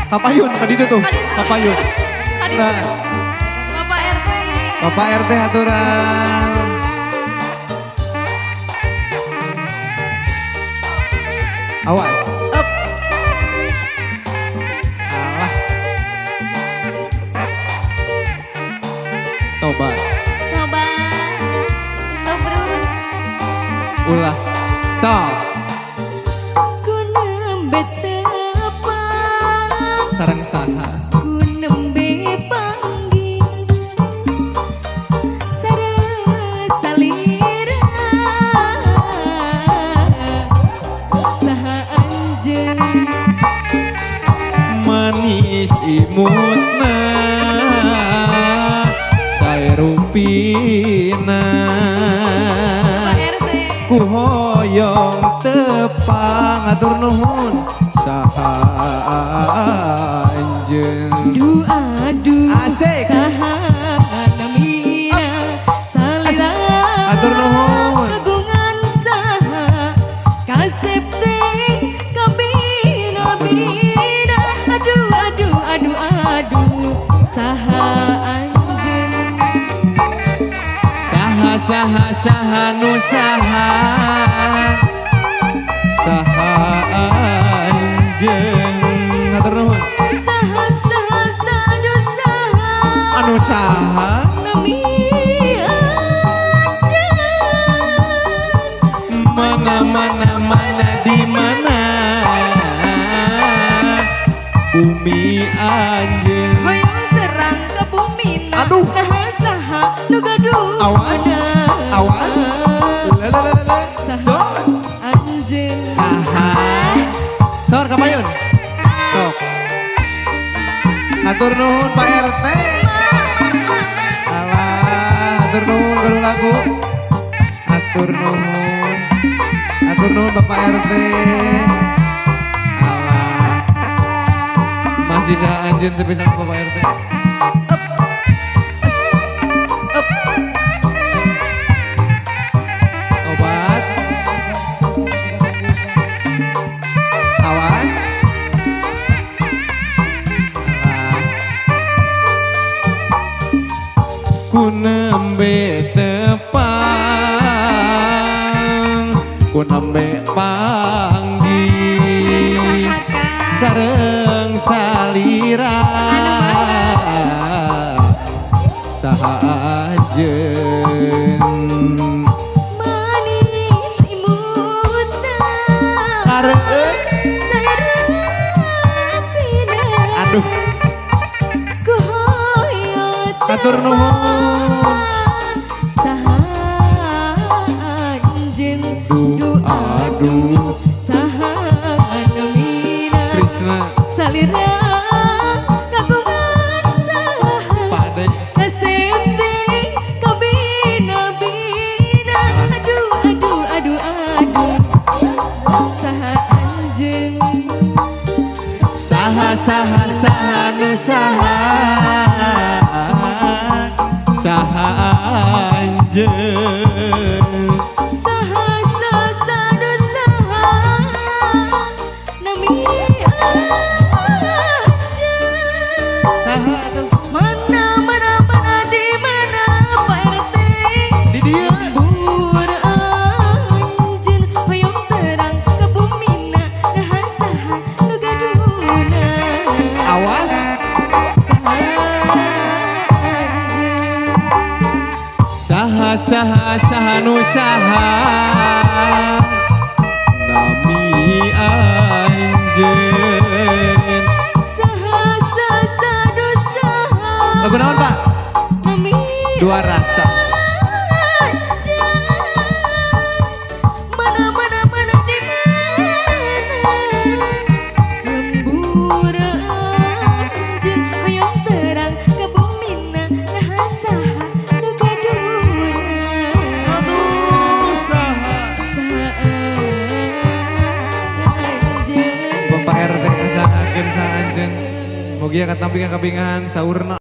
Kapayun, tadi itu tuh. Kapayun. Nah, Bapak RT. Bapak RT aturan. Awas. Up. Alah. Tobat. Coba. Tobrun. Ulah. So. Ku nembe tepang. Sarang saha. Ku nembe panggih. Sareng salira. Saha anjeun. Manis imutna sairupina Bapak RT. ku hoyong tepang atur nuhun saha anjeun. Aduh Asik. saha namina salila Atur nuhun. kagungan saha kasep teh kabina-bina aduh saha anjeun Saha nu saha anjeun atur nuhun. saha sadu saha Anu saha nami anjeun mana di mana bumi anjeun. hoyong terang ke bumi Aduh. nah saha nu gaduh Awas. Awas. Lalalala. saha Jos. anjeun Saha. Sor kapayun. Sok. Atur nuhun Pak RT. Alah, atur nuhun kalau lagu. Atur nuhun. Atur nuhun Bapak RT. Alah. Masih saha anjeun sepisan Bapak RT. Obat. Awas. Alah. Ku nembe tepang, ku nembe panggih, sareng salira saha anjeun. manis imutna Areueuh. sarapina Aduh. ku hoyong Atur nuhun. saha anjeun Aduh. saha namina Krishna salira kagungan saha Pade. kasep teh kabina-bina aduh saha anjeun Saha nu saha anjeun. saha sadu saha nami anjeun Saha atuh? mana di mana Pak RT Di dieu. bur anjeun hoyong terang ke bumina nah saha nu gaduna Awas. Saha nu saha nami anjeun. Sadu saha Lagu naon Pak? nami Dua rasa. anjeun mana di mana lembur anjeun hoyong terang ke bumina nah saha nu gaduna Aduh saha. anjeun Bapak RT saha anjeun. Mugi angkat tamping kabingan saurna.